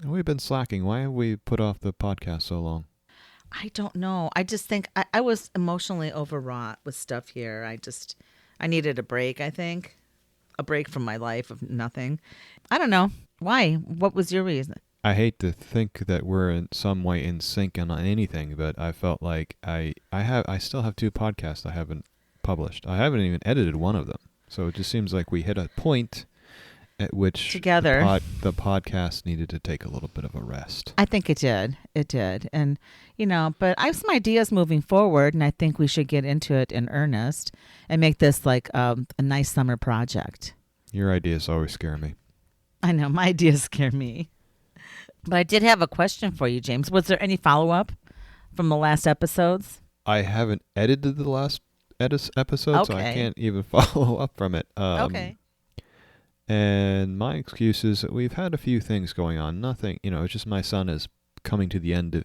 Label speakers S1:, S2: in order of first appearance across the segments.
S1: We've been slacking. Why have we put off the podcast so long?
S2: I don't know. I just think I was emotionally overwrought with stuff here. I needed a break, I think. A break from my life of nothing. I don't know. Why? What was your reason?
S1: I hate to think that we're in some way in sync on anything, but I felt like I still have 2 podcasts I haven't published. I haven't even edited one of them. So it just seems like we hit a point at which
S2: Together.
S1: the podcast needed to take a little bit of a rest.
S2: I think it did. It did. And, but I have some ideas moving forward, and I think we should get into it in earnest and make this like a nice summer project.
S1: Your ideas always scare me.
S2: I know. My ideas scare me. But I did have a question for you, James. Was there any follow-up from the last episodes?
S1: I haven't edited the last episode, so I can't even follow up from it.
S2: Okay.
S1: And my excuse is that we've had a few things going on. Nothing, it's just my son is coming to the end.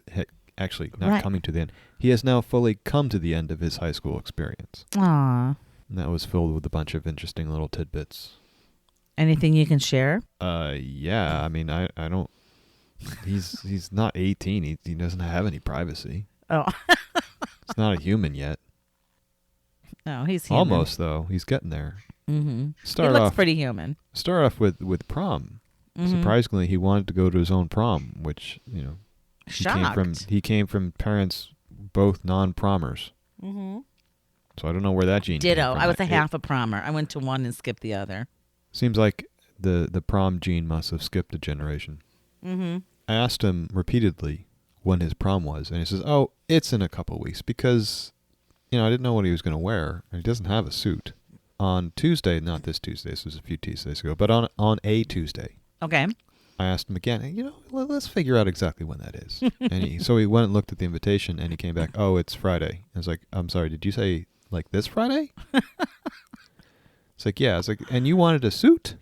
S1: Actually, not
S2: Right.
S1: coming to the end. He has now fully come to the end of his high school experience.
S2: Aw.
S1: And that was filled with a bunch of interesting little tidbits.
S2: Anything you can share?
S1: Yeah. I mean, I don't. He's not 18. He doesn't have any privacy.
S2: Oh.
S1: He's not a human yet.
S2: No, he's human.
S1: Almost though. He's getting there.
S2: Mm-hmm. He looks pretty human.
S1: Start off with prom.
S2: Mm-hmm.
S1: Surprisingly, he wanted to go to his own prom, which
S2: Shocked.
S1: he came from parents both non-promers.
S2: Mm-hmm.
S1: So I don't know where that gene
S2: Ditto.
S1: came from.
S2: I was a half a promer. I went to one and skipped the other.
S1: Seems like the prom gene must have skipped a generation.
S2: Mm-hmm.
S1: I asked him repeatedly when his prom was, and he says, "Oh, it's in a couple weeks," because I didn't know what he was going to wear, and he doesn't have a suit. On Tuesday, not this Tuesday, this was a few Tuesdays ago, but on a Tuesday,
S2: Okay.
S1: I asked him again, hey, let's figure out exactly when that is. And so he went and looked at the invitation, and he came back, oh, it's Friday. I was like, I'm sorry, did you say like this Friday? It's like, yeah. It's like, and you wanted a suit?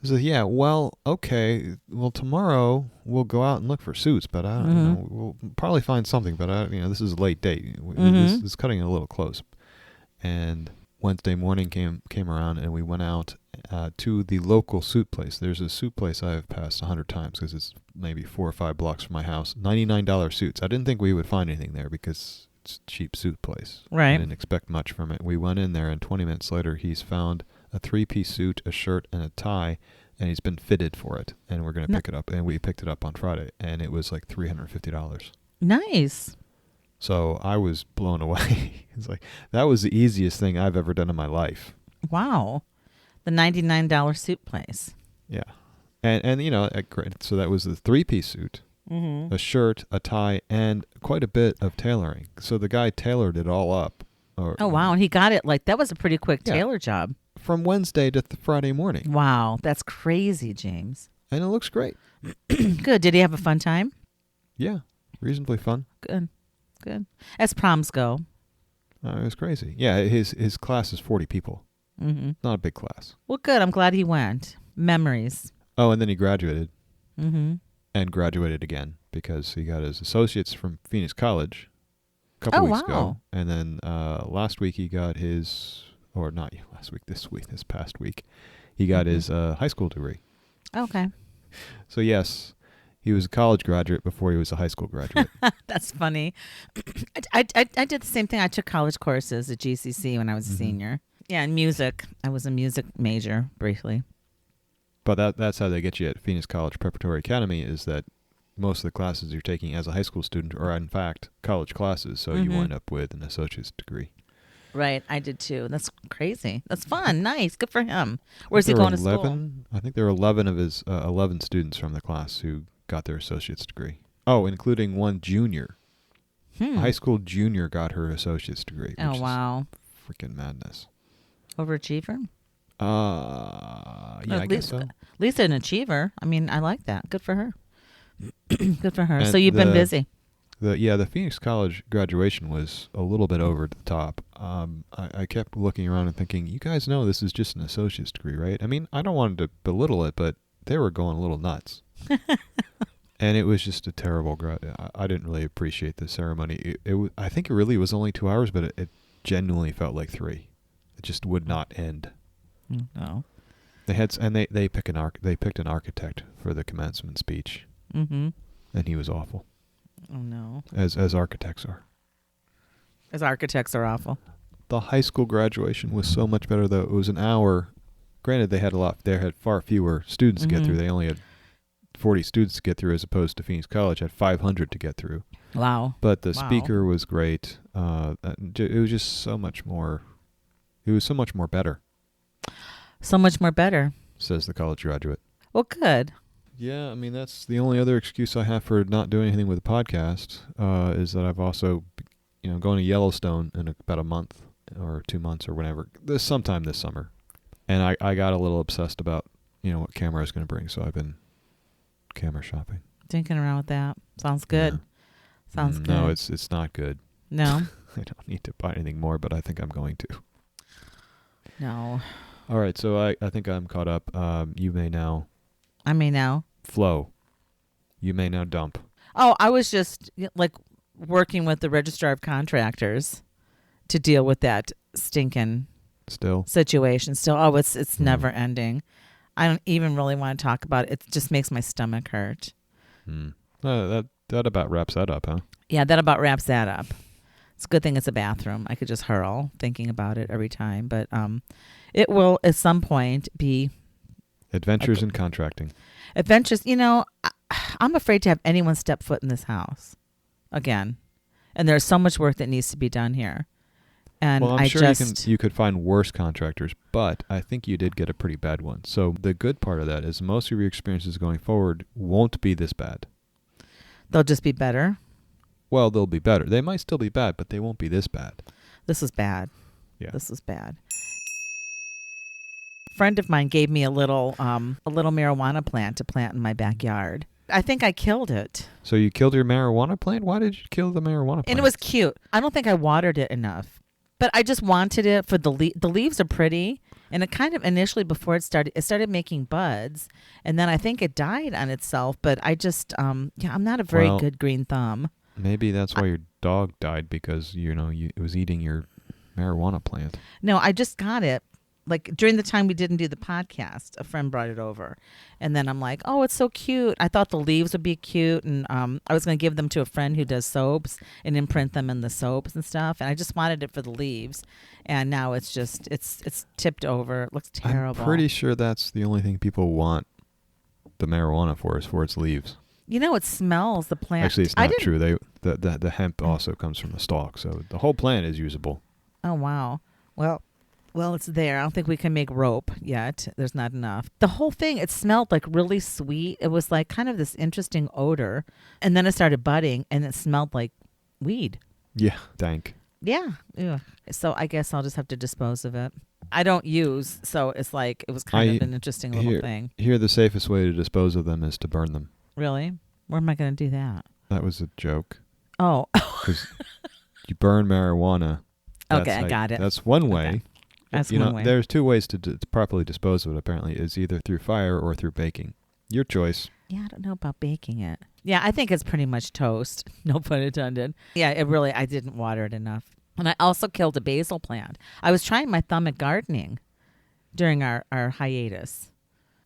S1: I said, yeah, well, okay. Well, tomorrow we'll go out and look for suits, but I don't know. We'll probably find something, but this is a late date. This is cutting it a little close. And Wednesday morning came around, and we went out to the local suit place. There's a suit place I have passed 100 times because it's maybe 4 or 5 blocks from my house. $99 suits. I didn't think we would find anything there because it's a cheap suit place.
S2: Right.
S1: I didn't expect much from it. We went in there, and 20 minutes later, he's found a 3-piece suit, a shirt, and a tie, and he's been fitted for it. And we're going to pick it up. And we picked it up on Friday, and it was like $350.
S2: Nice.
S1: So I was blown away. It's like, that was the easiest thing I've ever done in my life.
S2: Wow. The $99 suit place.
S1: Yeah. And so that was the 3-piece suit, a shirt, a tie, and quite a bit of tailoring. So the guy tailored it all up.
S2: Oh, wow. And he got it that was a pretty quick tailor job.
S1: From Wednesday to Friday morning.
S2: Wow. That's crazy, James.
S1: And it looks great.
S2: Good. Did he have a fun time?
S1: Yeah. Reasonably fun.
S2: Good. As proms go.
S1: It was crazy. Yeah, his class is 40 people.
S2: Mm-hmm.
S1: Not a big class.
S2: Well, good. I'm glad he went. Memories.
S1: Oh, and then he graduated.
S2: Mm-hmm.
S1: And graduated again because he got his associates from Phoenix College a couple weeks ago. And then last week he got his, or not last week, this past week, he got his high school degree.
S2: Okay.
S1: So yes, he was a college graduate before he was a high school graduate.
S2: That's funny. I did the same thing. I took college courses at GCC when I was a senior. Yeah, and music. I was a music major briefly.
S1: But that's how they get you at Phoenix College Preparatory Academy, is that most of the classes you're taking as a high school student are, in fact, college classes, so you wind up with an associate's degree.
S2: Right, I did too. That's crazy. That's fun. Nice. Good for him. Where's he going to school?
S1: I think there were 11 of his 11 students from the class who got their associate's degree. Oh, including one junior. A high school junior got her associate's degree.
S2: Oh, wow.
S1: Freaking madness.
S2: Overachiever?
S1: Yeah, I guess so.
S2: At least an achiever. I mean, I like that. Good for her. Good for her.
S1: And
S2: so you've been busy.
S1: The Phoenix College graduation was a little bit over the top. I kept looking around and thinking, you guys know this is just an associate's degree, right? I mean, I don't want to belittle it, but they were going a little nuts. And it was just a terrible I didn't really appreciate the ceremony. I think it really was only 2 hours, but it genuinely felt like 3. It just would not end.
S2: No.
S1: They picked an architect for the commencement speech,
S2: Mm-hmm.
S1: and he was awful,
S2: Oh, no.
S1: as architects are.
S2: As architects are awful.
S1: The high school graduation was so much better, though. It was an hour. Granted, they had far fewer students to get through. They only had 40 students to get through, as opposed to Phoenix College had 500 to get through.
S2: Wow.
S1: But the speaker was great. It was just so much more. It was so much more better.
S2: So much more better.
S1: Says the college graduate.
S2: Well, good.
S1: Yeah, I mean, that's the only other excuse I have for not doing anything with the podcast, is that I've also, going to Yellowstone in about a month or 2 months or whenever, sometime this summer. And I got a little obsessed about, what camera I was going to bring, so I've been camera shopping.
S2: Tinking around with that. Sounds good.
S1: Yeah.
S2: Sounds good.
S1: No, it's not good.
S2: No?
S1: I don't need to buy anything more, but I think I'm going to.
S2: No.
S1: All right, so I think I'm caught up. You may now...
S2: I may now.
S1: Flow. You may now dump.
S2: Oh, I was just working with the registrar of contractors to deal with that stinking situation. Still, it's never ending. I don't even really want to talk about it. It just makes my stomach hurt.
S1: That about wraps that up, huh?
S2: Yeah, that about wraps that up. It's a good thing it's a bathroom. I could just hurl thinking about it every time. But it will at some point be...
S1: Adventures in contracting.
S2: Adventures, I'm afraid to have anyone step foot in this house again. And there's so much work that needs to be done here. And
S1: well, I'm sure you could find worse contractors, but I think you did get a pretty bad one. So the good part of that is most of your experiences going forward won't be this bad.
S2: They'll just be better.
S1: Well, they'll be better. They might still be bad, but they won't be this bad.
S2: This is bad.
S1: Yeah.
S2: This is bad. A friend of mine gave me a little marijuana plant to plant in my backyard. I think I killed it.
S1: So you killed your marijuana plant? Why did you kill the marijuana plant?
S2: And it was cute. I don't think I watered it enough. But I just wanted it for the leaves are pretty. And it kind of initially before it started making buds. And then I think it died on itself. But I just, I'm not a very good green thumb.
S1: Maybe that's why your dog died, because, it was eating your marijuana plant.
S2: No, I just got it. During the time we didn't do the podcast, a friend brought it over. And then I'm like, oh, it's so cute. I thought the leaves would be cute. And I was going to give them to a friend who does soaps and imprint them in the soaps and stuff. And I just wanted it for the leaves. And now it's just, it's tipped over. It looks terrible.
S1: I'm pretty sure that's the only thing people want the marijuana for, is for its leaves.
S2: It smells, the plant.
S1: Actually, it's not true. The hemp also comes from the stalk. So the whole plant is usable.
S2: Oh, wow. Well, it's there. I don't think we can make rope yet. There's not enough. The whole thing, it smelled really sweet. It was kind of this interesting odor. And then it started budding, and it smelled like weed.
S1: Yeah, dank.
S2: Yeah. Ugh. So I guess I'll just have to dispose of it. I don't use, so it's it was kind of an interesting little thing.
S1: Here, the safest way to dispose of them is to burn them.
S2: Really? Where am I going to do that?
S1: That was a joke.
S2: Oh.
S1: Because you burn marijuana.
S2: Okay, I got it.
S1: That's one way.
S2: Okay. That's one way.
S1: There's two ways to properly dispose of it, apparently. Is either through fire or through baking. Your choice.
S2: Yeah, I don't know about baking it. Yeah, I think it's pretty much toast. No pun intended. Yeah, I didn't water it enough. And I also killed a basil plant. I was trying my thumb at gardening during our hiatus.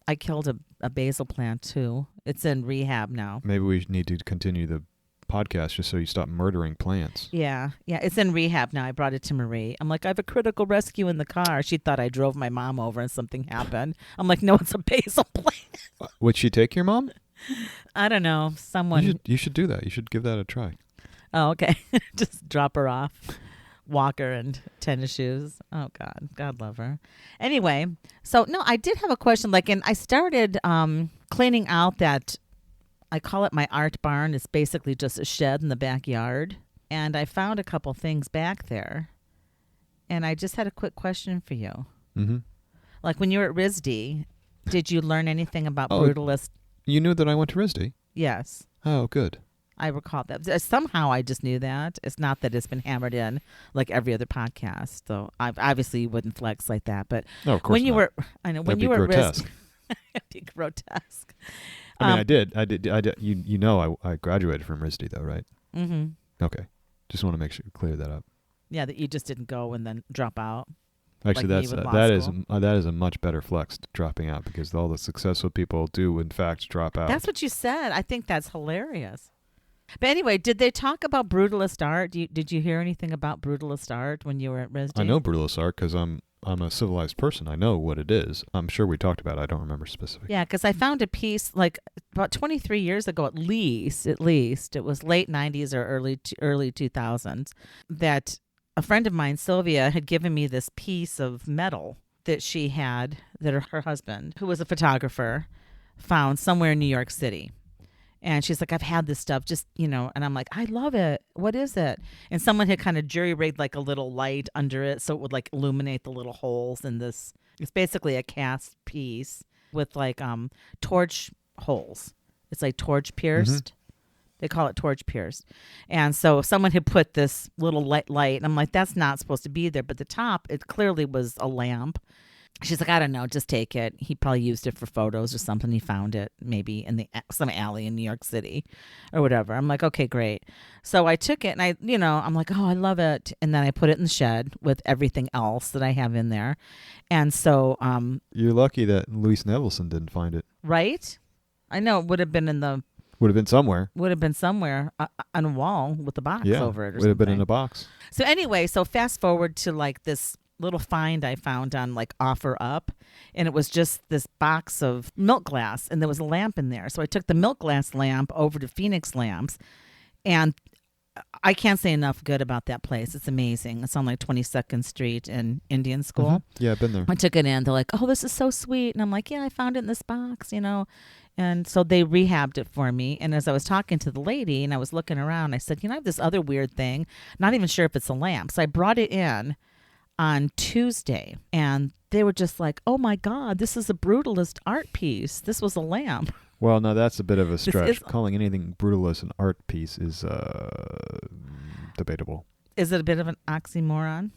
S2: I killed a basil plant, too. It's in rehab now.
S1: Maybe we need to continue the podcast just so you stop murdering plants.
S2: Yeah, it's in rehab now. I brought it to Marie. I'm like, I have a critical rescue in the car. She thought I drove my mom over and something happened. I'm like, no, it's a basil plant.
S1: Would she take your mom?
S2: I don't know. Someone.
S1: You should do that. You should give that a try.
S2: Oh, okay. Just drop her off. Walk her and tennis shoes. Oh, God love her. Anyway, so no, I did have a question. And I started cleaning out that, I call it my art barn. It's basically just a shed in the backyard. And I found a couple things back there. And I just had a quick question for you.
S1: Mm-hmm.
S2: When you were at RISD, did you learn anything about Brutalist?
S1: You knew that I went to RISD?
S2: Yes.
S1: Oh, good.
S2: I recall that. Somehow I just knew that. It's not that it's been hammered in like every other podcast. So I obviously wouldn't flex like that. But
S1: no, of course
S2: when you
S1: not.
S2: were, I know, when
S1: That'd
S2: you
S1: be
S2: were
S1: grotesque.
S2: at RISD, it'd be grotesque.
S1: I mean, I did. You know, I graduated from RISD, though, right?
S2: Mm-hmm.
S1: Okay. Just want to make sure clear that up.
S2: Yeah, that you just didn't go and then drop out.
S1: Actually,
S2: like me with law
S1: that
S2: school.
S1: is a much better flex, dropping out, because all the successful people do in fact drop out.
S2: That's what you said. I think that's hilarious. But anyway, did they talk about brutalist art? Did you hear anything about brutalist art when you were at RISD?
S1: I know brutalist art because I'm a civilized person. I know what it is. I'm sure we talked about it. I don't remember specifically.
S2: Yeah, because I found a piece like about 23 years ago, at least it was late 90s or early 2000s, that a friend of mine, Sylvia, had given me this piece of metal that she had, that her husband, who was a photographer, found somewhere in New York City. And she's like, I've had this stuff, just, and I'm like, I love it. What is it? And someone had kind of jury-rigged like a little light under it so it would like illuminate the little holes in this. It's basically a cast piece with like torch holes. It's like torch pierced. Mm-hmm. They call it torch pierced. And so someone had put this little light, and I'm like, that's not supposed to be there. But the top, it clearly was a lamp. She's like, I don't know, just take it. He probably used it for photos or something. He found it maybe in some alley in New York City or whatever. I'm like, okay, great. So I took it and I'm like, oh, I love it. And then I put it in the shed with everything else that I have in there. And so
S1: you're lucky that Louise Nevelson didn't find it.
S2: Right? I know it would have been
S1: would have been somewhere
S2: on a wall with a box over it or
S1: would have been in a box.
S2: So anyway, fast forward to like this little find I found on like OfferUp, and it was just this box of milk glass, and there was a lamp in there. So I took the milk glass lamp over to Phoenix Lamps, and I can't say enough good about that place. It's amazing. It's on like 22nd Street in Indian School.
S1: Mm-hmm. Yeah, I've been there.
S2: I took it in. They're like, oh, this is so sweet. And I'm like, yeah, I found it in this box, And so they rehabbed it for me. And as I was talking to the lady and I was looking around, I said, I have this other weird thing. Not even sure if it's a lamp. So I brought it in on Tuesday, and they were just like, oh my God, this is a brutalist art piece. This was a lamp.
S1: Well, no, that's a bit of a stretch. Calling anything brutalist an art piece is debatable.
S2: Is it a bit of an oxymoron?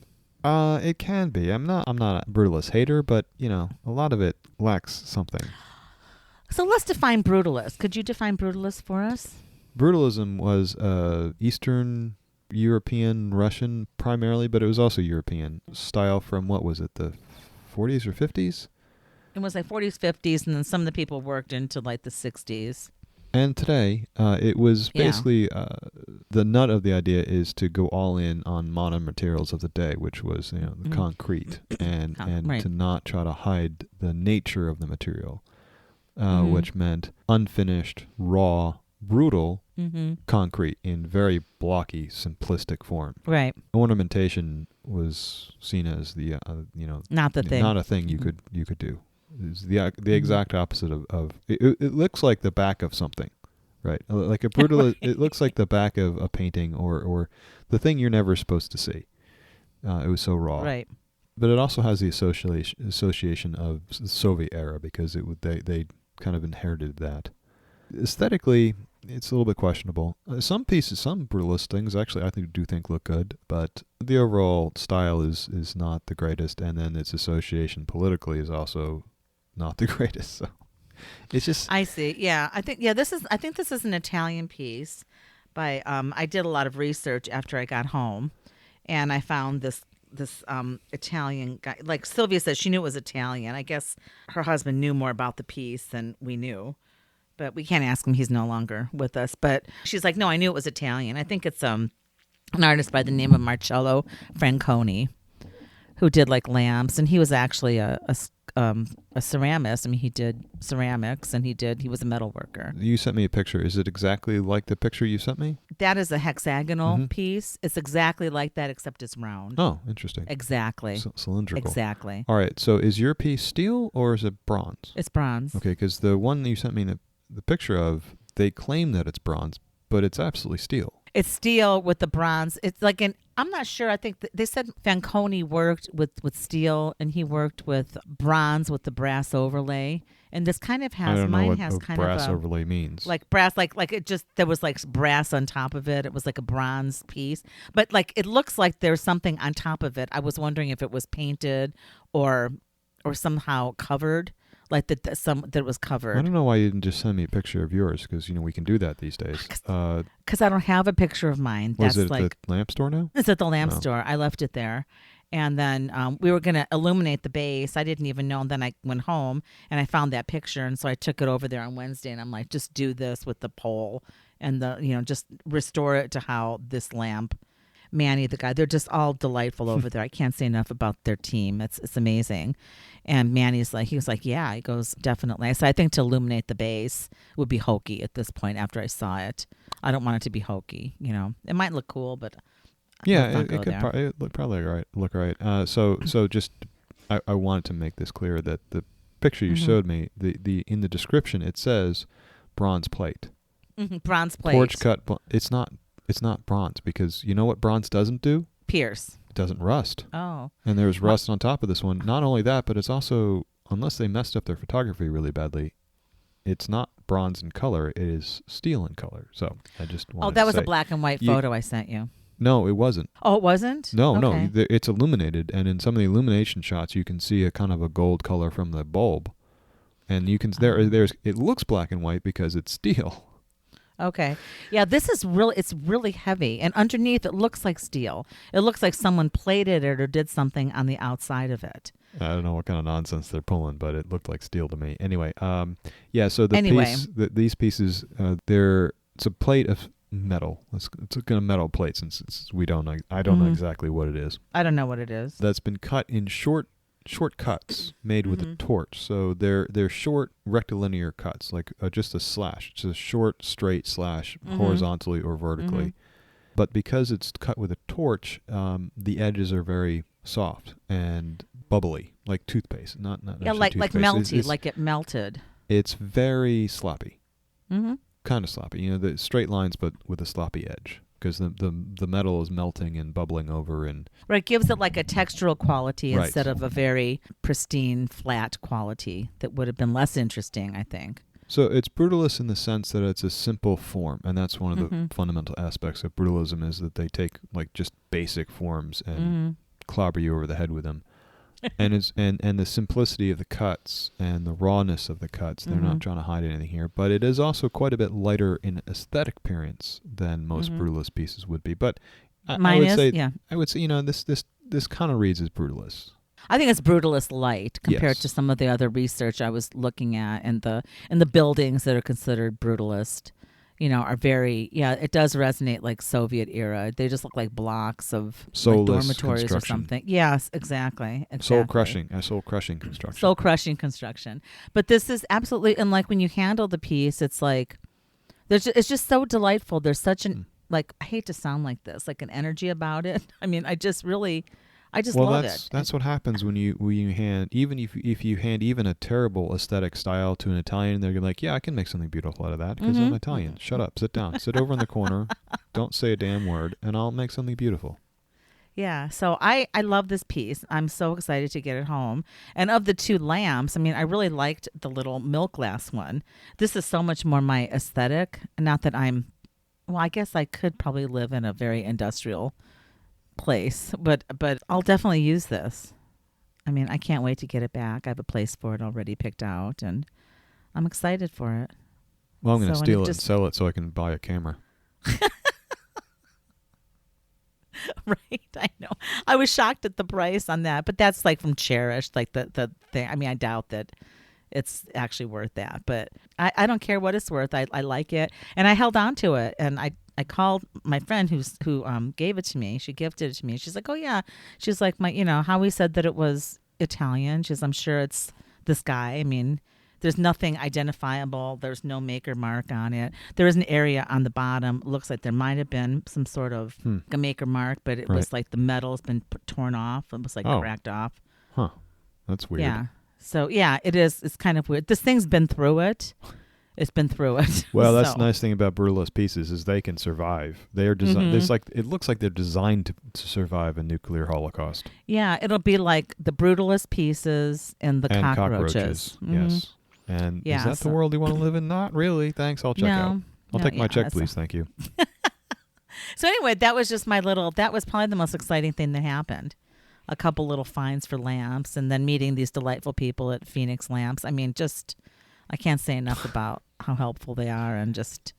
S1: It can be. I'm not a brutalist hater, but a lot of it lacks something.
S2: So let's define brutalist. Could you define brutalist for us?
S1: Brutalism was Eastern European, Russian primarily, but it was also European style from, what was it, the 40s or 50s?
S2: It was like 40s, 50s, and then some of the people worked into like the 60s.
S1: And today, it was basically the nut of the idea is to go all in on modern materials of the day, which was the concrete, and right. to not try to hide the nature of the material, which meant unfinished, raw, brutal concrete in very blocky, simplistic form.
S2: Right.
S1: Ornamentation was seen as the
S2: not a thing
S1: you could do. It's the exact opposite of it looks like the back of something, right? Like a brutal. It looks like the back of a painting or the thing you're never supposed to see. It was so raw.
S2: Right.
S1: But it also has the association of the Soviet era because they kind of inherited that. Aesthetically, it's a little bit questionable. Some brutalist things actually I do think look good, but the overall style is not the greatest, and then its association politically is also not the greatest. So it's just.
S2: I see. Yeah, I think this is an Italian piece by. I did a lot of research after I got home, and I found this Italian guy. Like Sylvia said, she knew it was Italian. I guess her husband knew more about the piece than we knew. But we can't ask him. He's no longer with us. But she's like, no, I knew it was Italian. I think it's an artist by the name of Marcello Franconi, who did like lamps, and he was actually a ceramist. I mean, he did ceramics, and he was a metal worker.
S1: You sent me a picture. Is it exactly like the picture you sent me?
S2: That is a hexagonal piece. It's exactly like that, except it's round.
S1: Oh, interesting.
S2: Exactly.
S1: Cylindrical.
S2: Exactly.
S1: All right. So is your piece steel or is it bronze?
S2: It's bronze.
S1: Okay, because the one that you sent me the picture of, they claim that it's bronze, but it's absolutely steel.
S2: It's steel with the bronze. It's like I'm not sure. I think they said Fanconi worked with steel, and he worked with bronze with the brass overlay. And this kind of has,
S1: I don't
S2: mine
S1: know
S2: has
S1: what
S2: kind
S1: brass
S2: of a,
S1: overlay means.
S2: Like brass, like it just, there was like brass on top of it. It was like a bronze piece, but like it looks like there's something on top of it. I was wondering if it was painted or somehow covered. Like that it was covered.
S1: I don't know why you didn't just send me a picture of yours, because we can do that these days.
S2: Because I don't have a picture of mine.
S1: Was it at the lamp store now?
S2: It's at the lamp store. I left it there, And then we were going to illuminate the base. I didn't even know. And then I went home and I found that picture. And so I took it over there on Wednesday and I'm like, just do this with the pole and just restore it to how this lamp. Manny, the guy, they're just all delightful over there. I can't say enough about their team. It's amazing. And Manny's like, he was like, yeah, he goes, definitely. I said, I think to illuminate the base would be hokey at this point after I saw it. I don't want it to be hokey. It might look cool, but
S1: yeah, it could probably look right. So just I wanted to make this clear that the picture you showed me, the in the description it says bronze plate.
S2: Bronze plate.
S1: Torch cut. It's not bronze because you know what bronze doesn't do?
S2: Pierce.
S1: It doesn't rust.
S2: Oh.
S1: And there's rust on top of this one. Not only that, but it's also, unless they messed up their photography really badly, it's not bronze in color. It is steel in color. So I just wanted
S2: that
S1: to
S2: was
S1: say,
S2: a black and white photo I sent you.
S1: No, it wasn't.
S2: Oh, it wasn't?
S1: No,
S2: okay.
S1: no. It's illuminated, and in some of the illumination shots, you can see a kind of a gold color from the bulb, and you can there's it looks black and white because it's steel.
S2: Okay. Yeah, this is it's really heavy. And underneath it looks like steel. It looks like someone plated it or did something on the outside of it.
S1: I don't know what kind of nonsense they're pulling, but it looked like steel to me. Anyway, so these pieces, it's a plate of metal. It's a kind of metal plate since I don't know exactly what it is.
S2: I don't know what it is.
S1: That's been cut in short cuts made with a torch. So they're short rectilinear cuts, like just a slash. It's a short straight slash horizontally or vertically. But because it's cut with a torch, the edges are very soft and bubbly, like toothpaste. Not
S2: like
S1: toothpaste.
S2: melty, like it melted.
S1: It's very sloppy. Kind of sloppy. The straight lines, but with a sloppy edge. Because the metal is melting and bubbling over, and
S2: it gives it like a textural quality instead of a very pristine flat quality that would have been less interesting, I think.
S1: So it's brutalist in the sense that it's a simple form, and that's one of the fundamental aspects of brutalism is that they take like just basic forms and clobber you over the head with them. And the simplicity of the cuts and the rawness of the cuts, they're not trying to hide anything here. But it is also quite a bit lighter in aesthetic appearance than most brutalist pieces would be. But I would say this kind of reads as brutalist.
S2: I think it's brutalist light compared to some of the other research I was looking at, and the buildings that are considered brutalist. Are very, it does resonate like Soviet era. They just look like blocks of like dormitories or something. Yes, exactly.
S1: Soul crushing construction.
S2: Soul crushing construction. But this is absolutely, and like when you handle the piece, it's like, it's just so delightful. There's such an, like, I hate to sound like this, like an energy about it. I mean, I just love it.
S1: That's what happens when you hand, even if you hand even a terrible aesthetic style to an Italian, they're like, yeah, I can make something beautiful out of that because I'm Italian. Shut up, sit down, sit over in the corner, don't say a damn word, and I'll make something beautiful.
S2: Yeah, so I love this piece. I'm so excited to get it home. And of the two lamps, I mean, I really liked the little milk glass one. This is so much more my aesthetic. Not that I guess I could probably live in a very industrial place, but I'll definitely use this. I mean, I can't wait to get it back. I have a place for it already picked out, and I'm excited for it.
S1: Well, I'm going to steal it and sell it so I can buy a camera.
S2: Right, I know. I was shocked at the price on that, but that's like from Cherish, like the thing. I mean, I doubt that it's actually worth that, but I don't care what it's worth. I like it, and I held on to it, and I called my friend who gave it to me. She gifted it to me. She's like, oh yeah. She's like, how we said that it was Italian. I'm sure it's this guy. I mean, there's nothing identifiable. There's no maker mark on it. There is an area on the bottom. Looks like there might have been some sort of a maker mark, but it was like the metal's been torn off. It was like cracked off.
S1: Huh. That's weird.
S2: Yeah. So yeah, it is. It's kind of weird. This thing's been through it. It's been through it.
S1: Well, that's the nice thing about brutalist pieces is they can survive. They are designed. It looks like they're designed to survive a nuclear holocaust.
S2: Yeah, it'll be like the brutalist pieces and the cockroaches.
S1: Yes. And is that the world you want to live in? Not really. Thanks. I'll check out. I'll take my check, please. Thank you.
S2: So anyway, that was just that was probably the most exciting thing that happened. A couple little finds for lamps, and then meeting these delightful people at Phoenix Lamps. I mean, I can't say enough about how helpful they are, and it's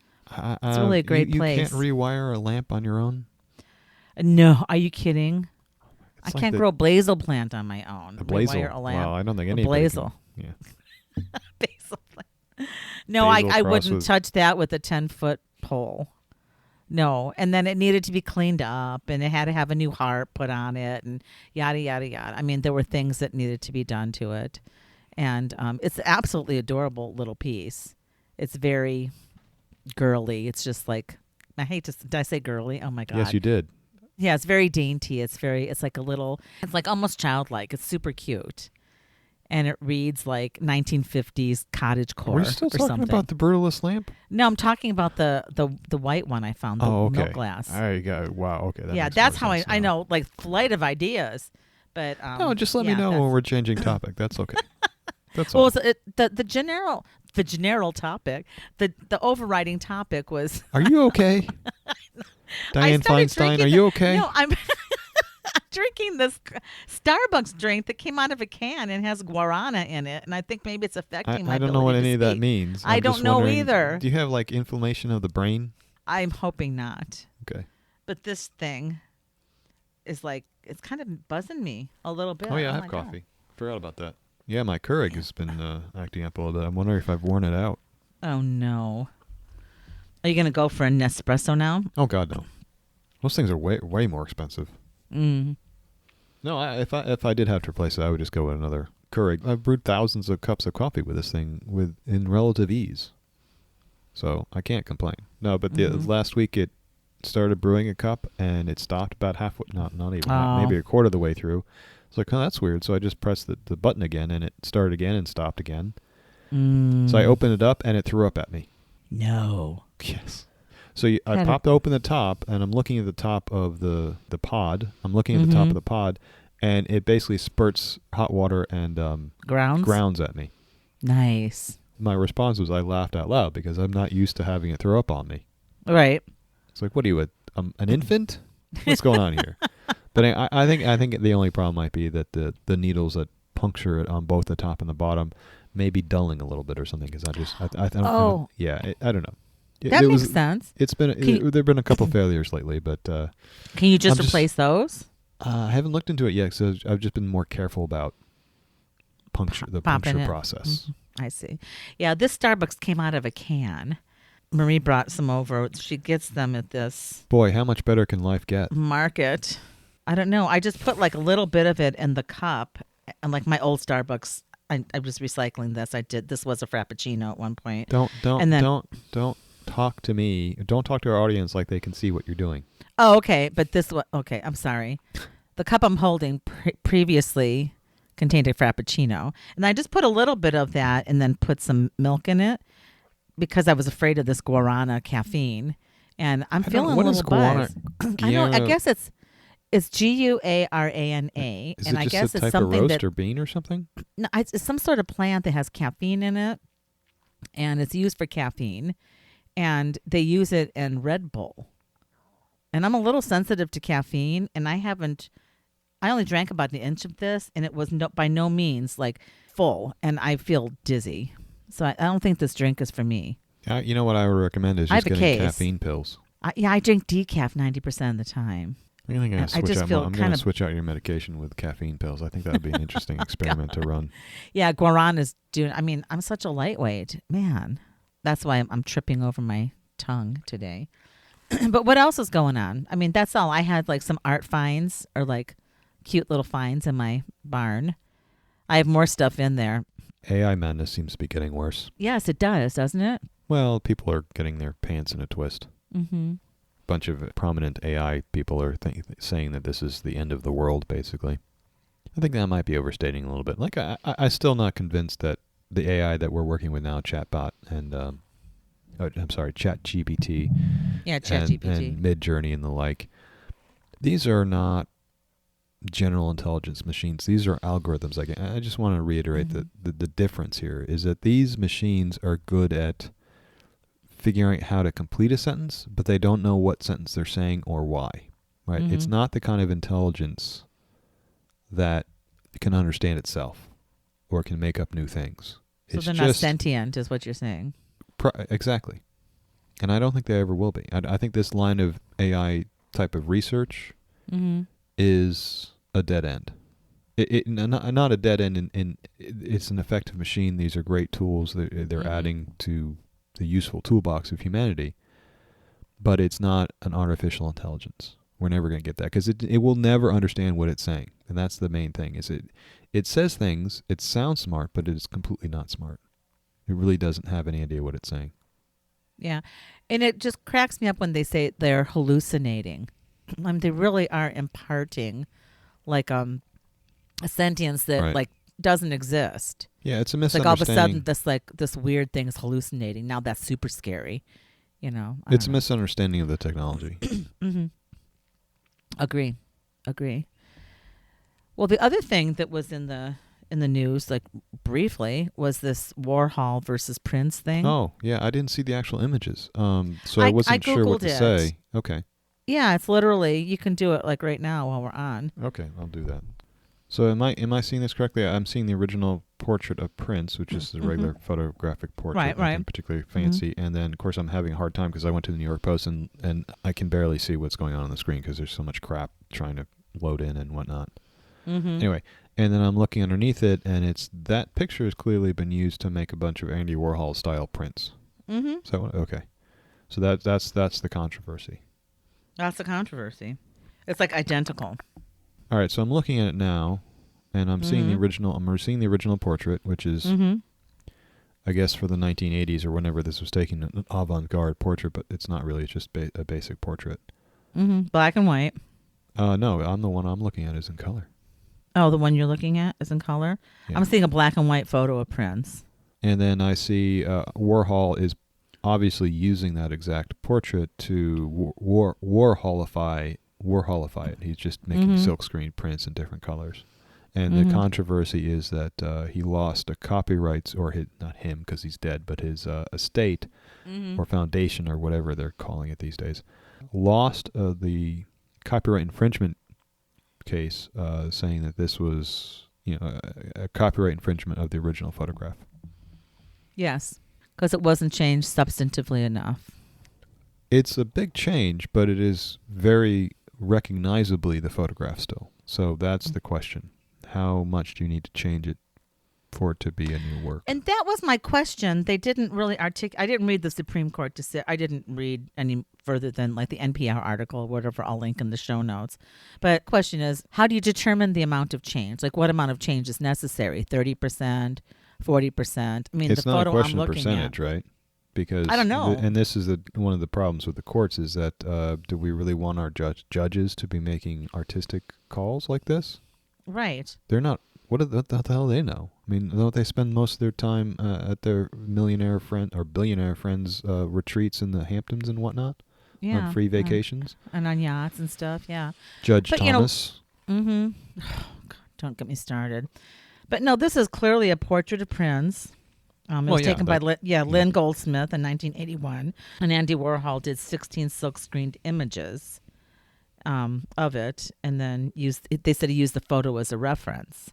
S2: really a great place.
S1: You can't rewire a lamp on your own?
S2: No, are you kidding? I can't grow a basil plant on my own.
S1: A basil.
S2: Rewire a lamp.
S1: Wow, I don't think
S2: A
S1: anybody
S2: basil.
S1: can. Yeah.
S2: Basil plant. No,
S1: Basil
S2: I
S1: cross
S2: wouldn't
S1: with-
S2: touch that with a 10-foot pole. No, and then it needed to be cleaned up, and it had to have a new heart put on it, and yada yada yada. I mean, there were things that needed to be done to it, and it's absolutely adorable little piece. It's very girly. It's just like, I hate to, did I say girly? Oh my god.
S1: Yes, you did.
S2: Yeah, it's very dainty. It's like a little, it's like almost childlike. It's super cute. And it reads like 1950s cottagecore
S1: We're still
S2: or
S1: talking
S2: something.
S1: about the Brutalist lamp?
S2: No, I'm talking about the white one I found, the
S1: Okay.
S2: milk glass.
S1: I got. Wow. Okay. That
S2: Yeah,
S1: makes
S2: that's
S1: more
S2: how
S1: sense
S2: I
S1: now.
S2: know, like flight of ideas. But
S1: No, just let me know when we're changing topic. That's okay. That's all.
S2: well, so the general topic, the overriding topic was
S1: Are you okay? Diane
S2: started
S1: Feinstein, are
S2: drinking
S1: you okay?
S2: No, I'm drinking this Starbucks drink that came out of a can and has guarana in it, and I think maybe it's affecting my
S1: I don't know what
S2: ability to
S1: any of that
S2: speak.
S1: means.
S2: I
S1: I'm
S2: don't
S1: just
S2: know
S1: wondering,
S2: either.
S1: Do you have like inflammation of the brain?
S2: I'm hoping not.
S1: Okay.
S2: But this thing is like, it's kind of buzzing me a little bit.
S1: Oh yeah, I
S2: my
S1: have
S2: God.
S1: coffee. Forgot about that. Yeah, my Keurig has been acting up a little bit. I'm wondering if I've worn it out.
S2: Oh no. Are you going to go for a Nespresso now?
S1: Oh God, no. Those things are way more expensive.
S2: Mm.
S1: No, if I did have to replace it, I would just go with another Keurig. I've brewed thousands of cups of coffee with this thing in relative ease, so I can't complain. No, but the last week it started brewing a cup and it stopped about halfway. Not even half, maybe a quarter of the way through. It's like, oh, that's weird. So I just pressed the button again and it started again and stopped again. So I opened it up and it threw up at me.
S2: No.
S1: Yes. So I popped open the top, and I'm looking at the top of the pod. I'm looking at the top of the pod, and it basically spurts hot water and grounds at me.
S2: Nice.
S1: My response was I laughed out loud because I'm not used to having it throw up on me.
S2: Right.
S1: It's like, what are you, an infant? What's going on here? But I think the only problem might be that the needles that puncture it on both the top and the bottom may be dulling a little bit or something. Because I don't. Yeah, I don't know.
S2: That makes sense.
S1: It's been there've been a couple failures lately, but
S2: can you just replace those?
S1: I haven't looked into it yet, so I've just been more careful about puncture process.
S2: I see. Yeah, this Starbucks came out of a can. Marie brought some over. She gets them at this
S1: Boy, how much better can life get?
S2: market. I don't know. I just put like a little bit of it in the cup, and like my old Starbucks. I was recycling this. This was a Frappuccino at one point.
S1: Don't talk to me. Don't talk to our audience like they can see what you're doing.
S2: Oh, okay. But this one, okay, I'm sorry. The cup I'm holding previously contained a Frappuccino. And I just put a little bit of that and then put some milk in it because I was afraid of this guarana caffeine. And I'm feeling a little buzz. I know. I guess it's Guarana.
S1: Is
S2: and
S1: it
S2: I
S1: just
S2: guess
S1: a
S2: it's
S1: type
S2: something
S1: of roast
S2: that,
S1: or bean or something?
S2: no, it's some sort of plant that has caffeine in it. And it's used for caffeine. And they use it in Red Bull. And I'm a little sensitive to caffeine, and I only drank about an inch of this, and it was by no means like full, and I feel dizzy. So I don't think this drink is for me.
S1: You know what I would recommend is
S2: I
S1: just
S2: have a
S1: getting
S2: case.
S1: caffeine pills.
S2: I drink decaf 90% of the time.
S1: I think I'm
S2: I just feel
S1: going
S2: kind
S1: to
S2: of-
S1: switch out your medication with caffeine pills. I think that would be an interesting experiment to run.
S2: Yeah, guarana is doing. I mean, I'm such a lightweight man. That's why I'm tripping over my tongue today. But what else is going on? I mean, that's all. I had like some art finds or like cute little finds in my barn. I have more stuff in there.
S1: AI madness seems to be getting worse.
S2: Yes, it does, doesn't it?
S1: Well, people are getting their pants in a twist.
S2: Mm-hmm.
S1: Bunch of prominent AI people are saying that this is the end of the world, basically. I think that might be overstating a little bit. Like, I'm still not convinced that the AI that we're working with now, chatbot and ChatGPT,
S2: Yeah, ChatGPT.
S1: and Midjourney and the like, these are not general intelligence machines. These are algorithms. Like, I just want to reiterate that the difference here is that these machines are good at figuring out how to complete a sentence, but they don't know what sentence they're saying or why. Right? It's not the kind of intelligence that can understand itself or can make up new things.
S2: So
S1: It's
S2: they're not sentient, is what you're saying.
S1: Exactly. And I don't think they ever will be. I think this line of AI type of research is a dead end. Not a dead end. It's an effective machine. These are great tools. They're adding to the useful toolbox of humanity. But it's not an artificial intelligence. We're never going to get that because it will never understand what it's saying. And that's the main thing. Is it says things. It sounds smart, but it is completely not smart. It really doesn't have any idea what it's saying.
S2: Yeah. And it just cracks me up when they say they're hallucinating. I mean, they really are imparting like a sentience that like doesn't exist.
S1: Yeah, it's a
S2: It's
S1: misunderstanding.
S2: like all of a sudden this weird thing is hallucinating. Now that's super scary. You know.
S1: It's a misunderstanding of the technology.
S2: Mm-hmm. Agree. Well, the other thing that was in the news, like briefly, was this Warhol versus Prince thing.
S1: Oh, yeah, I didn't see the actual images, so I wasn't sure what to say. Okay.
S2: Yeah, it's literally, you can do it like right now while we're on.
S1: Okay, I'll do that. So am I seeing this correctly? I'm seeing the original portrait of Prince, which is the regular photographic portrait,
S2: right.
S1: nothing particularly fancy. And then, of course, I'm having a hard time because I went to the New York Post and I can barely see what's going on the screen because there's so much crap trying to load in and whatnot. Anyway, and then I'm looking underneath it, and that picture has clearly been used to make a bunch of Andy Warhol style prints. So okay, so that's the controversy.
S2: That's the controversy. It's like identical.
S1: All right, so I'm looking at it now, and I'm seeing the original. I'm seeing the original portrait, which is, I guess, for the 1980s or whenever this was taken, an avant-garde portrait, but it's not really. It's just a basic portrait.
S2: Black and white.
S1: No, the one I'm looking at is in color.
S2: Oh, the one you're looking at is in color? Yeah. I'm seeing a black and white photo of Prince.
S1: And then I see Warhol is obviously using that exact portrait to Warholify it. He's just making silkscreen prints in different colors. And the controversy is that he lost a copyrights, or not him because he's dead, but his estate or foundation or whatever they're calling it these days, lost the copyright infringement case, saying that this was a copyright infringement of the original photograph.
S2: Yes, because it wasn't changed substantively enough.
S1: It's a big change, but it is very recognizably the photograph still. So that's the question. How much do you need to change it for it to be a new work?
S2: And that was my question. They didn't really articulate. I didn't read the Supreme Court decision. I didn't read any further than like the NPR article or whatever. I'll link in the show notes. But question is, how do you determine the amount of change? Like what amount of change is necessary? 30%, 40%? I mean,
S1: it's
S2: the
S1: not
S2: photo
S1: a question
S2: I'm
S1: of
S2: looking
S1: percentage,
S2: at,
S1: right? Because
S2: I don't know.
S1: And this is one of the problems with the courts is that do we really want our judges to be making artistic calls like this?
S2: Right.
S1: They're not. What the hell do they know? I mean, don't they spend most of their time at their millionaire friend or billionaire friends' retreats in the Hamptons and whatnot?
S2: Yeah.
S1: On free vacations?
S2: And on yachts and stuff, yeah.
S1: Judge Thomas?
S2: Oh, God, don't get me started. But no, this is clearly a portrait of Prince. It was taken by Lynn Goldsmith in 1981. And Andy Warhol did 16 silk-screened images of it. And then they said he used the photo as a reference.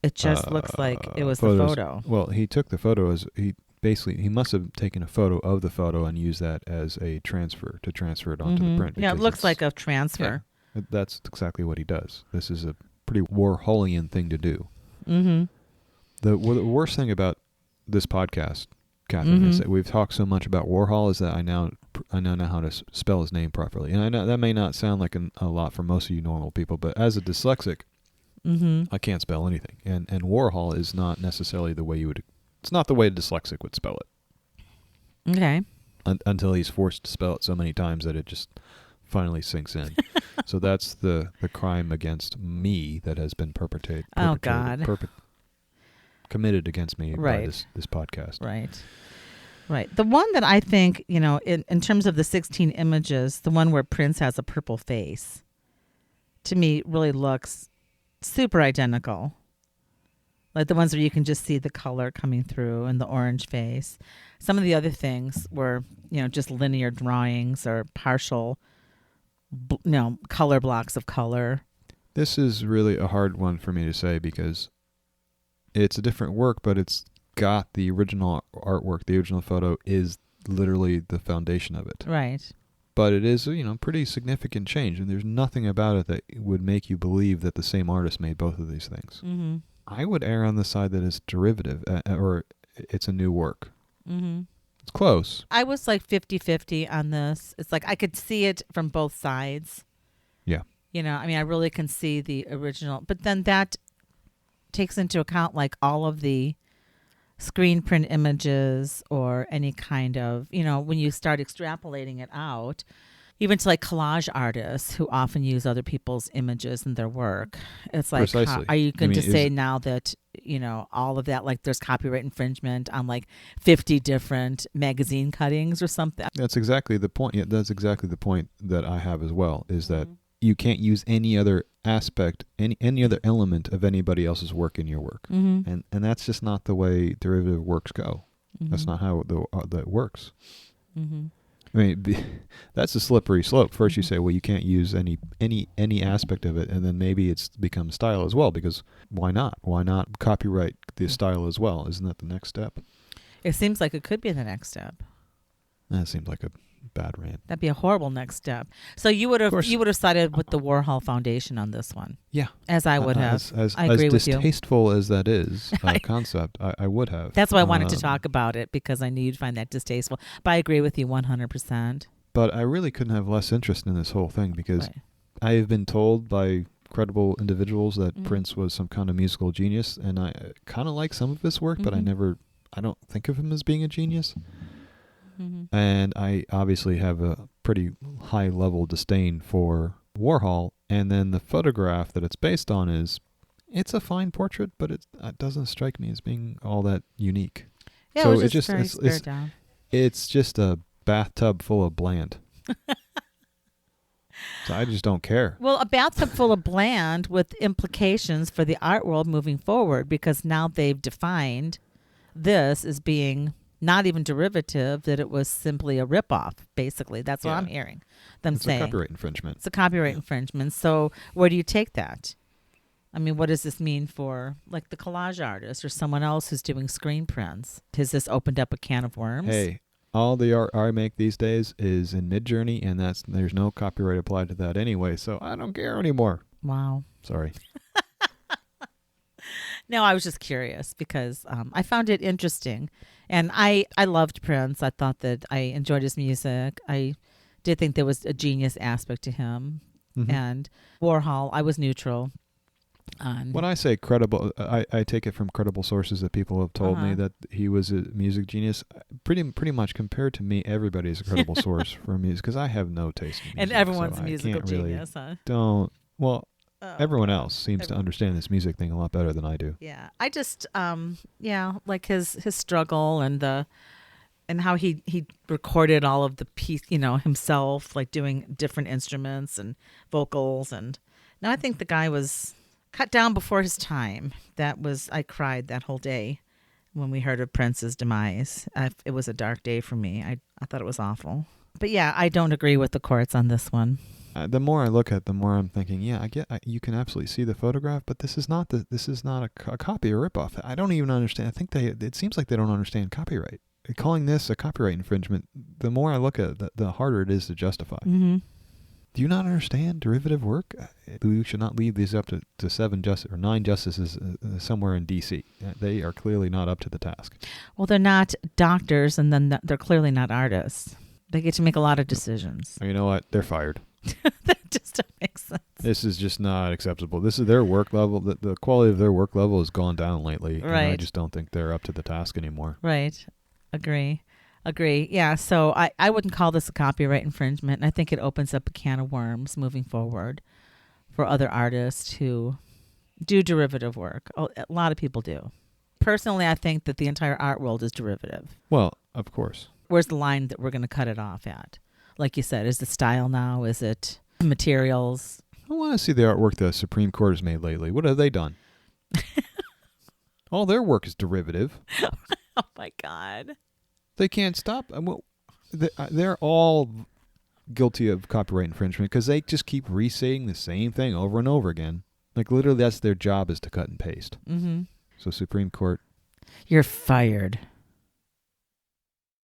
S2: It just looks like it was the photo.
S1: Well, he took the photo as he must have taken a photo of the photo and used that as a transfer it onto the print.
S2: Yeah, it looks like a transfer.
S1: Yeah, that's exactly what he does. This is a pretty Warholian thing to do. The worst thing about this podcast, Catherine, is that we've talked so much about Warhol is that I know now how to spell his name properly. And I know that may not sound like a lot for most of you normal people, but as a dyslexic, I can't spell anything. And Warhol is not necessarily the way you would... It's not the way a dyslexic would spell it.
S2: Okay.
S1: Until he's forced to spell it so many times that it just finally sinks in. So that's the crime against me that has been perpetrated.
S2: Oh, God.
S1: Committed against me by this podcast.
S2: Right. The one that I think, in terms of the 16 images, the one where Prince has a purple face, to me really looks super identical. Like the ones where you can just see the color coming through and the orange face. Some of the other things were, just linear drawings or partial, color blocks of color.
S1: This is really a hard one for me to say because it's a different work, but it's got the original artwork. The original photo is literally the foundation of it.
S2: Right.
S1: but it is, pretty significant change, and there's nothing about it that would make you believe that the same artist made both of these things.
S2: Mm-hmm.
S1: I would err on the side that it's derivative, or it's a new work.
S2: Mm-hmm.
S1: It's close.
S2: I was like 50-50 on this. It's like I could see it from both sides.
S1: Yeah.
S2: I really can see the original, but then that takes into account like all of the screen print images or any kind of, when you start extrapolating it out, even to like collage artists who often use other people's images in their work. It's like,
S1: Precisely.
S2: Are you going to say now that, all of that, like there's copyright infringement on like 50 different magazine cuttings or something?
S1: That's exactly the point. Yeah, that's exactly the point that I have as well, is that you can't use any other aspect, any other element of anybody else's work in your work.
S2: Mm-hmm.
S1: And that's just not the way derivative works go.
S2: Mm-hmm.
S1: That's not how that works.
S2: Mm-hmm.
S1: I mean, that's a slippery slope. First you say, well, you can't use any aspect of it, and then maybe it's become style as well, because why not? Why not copyright the style as well? Isn't that the next step?
S2: It seems like it could be the next step.
S1: That seems like a bad rant.
S2: That'd be a horrible next step. So you would have sided with the Warhol Foundation on this one.
S1: Yeah,
S2: as I would have.
S1: As
S2: I agree with you.
S1: As distasteful as that is a concept, I would have.
S2: That's why I wanted to talk about it, because I knew you'd find that distasteful. But I agree with you 100%.
S1: But I really couldn't have less interest in this whole thing, because I have been told by credible individuals that Prince was some kind of musical genius, and I kind of like some of his work, but I don't think of him as being a genius. Mm-hmm. And I obviously have a pretty high level disdain for Warhol. And then the photograph that it's based on it's a fine portrait, but it doesn't strike me as being all that unique.
S2: Yeah,
S1: so
S2: it was just very spared down.
S1: It's just a bathtub full of bland. So I just don't care.
S2: Well, a bathtub full of bland with implications for the art world moving forward, because now they've defined this as being not even derivative, that it was simply a ripoff, basically. That's what I'm hearing them saying.
S1: It's a copyright infringement.
S2: It's a copyright infringement. So where do you take that? I mean, what does this mean for like the collage artist or someone else who's doing screen prints? Has this opened up a can of worms?
S1: Hey, all the art I make these days is in Midjourney, and there's no copyright applied to that anyway, so I don't care anymore.
S2: Wow.
S1: Sorry.
S2: No, I was just curious because I found it interesting. And I loved Prince. I thought that I enjoyed his music. I did think there was a genius aspect to him. Mm-hmm. And Warhol, I was neutral.
S1: When I say credible, I take it from credible sources that people have told me that he was a music genius. Pretty much compared to me, everybody's a credible source for music, because I have no taste in music.
S2: And everyone's a musical genius, huh?
S1: Everyone else seems to understand this music thing a lot better than I do.
S2: Yeah, I just, like his struggle and how he recorded all of the piece, himself, like doing different instruments and vocals, and no, I think the guy was cut down before his time. I cried that whole day when we heard of Prince's demise. It was a dark day for me. I thought it was awful. But yeah, I don't agree with the courts on this one.
S1: The more I look at it, the more I'm thinking, you can absolutely see the photograph, but this is not a copy or ripoff. I don't even understand. I think it seems like they don't understand copyright. Calling this a copyright infringement, the more I look at it, the harder it is to justify. Mm-hmm. Do you not understand derivative work? We should not leave these up to 9 justices somewhere in D.C. They are clearly not up to the task.
S2: Well, they're not doctors, and then they're clearly not artists. They get to make a lot of decisions.
S1: You know what? They're fired.
S2: That just doesn't make sense.
S1: This is just not acceptable. This is their work level. The quality of their work level has gone down lately.
S2: Right.
S1: And I just don't think they're up to the task anymore.
S2: Right. Agree. Yeah. So I wouldn't call this a copyright infringement. And I think it opens up a can of worms moving forward for other artists who do derivative work. A lot of people do. Personally, I think that the entire art world is derivative.
S1: Well, of course.
S2: Where's the line that we're going to cut it off at? Like you said, is it style now? Is it materials?
S1: I want to see the artwork the Supreme Court has made lately. What have they done? All their work is derivative.
S2: Oh, my God.
S1: They can't stop. They're all guilty of copyright infringement because they just keep re-saying the same thing over and over again. Like, literally, that's their job, is to cut and paste. Mm-hmm. So Supreme Court.
S2: You're fired.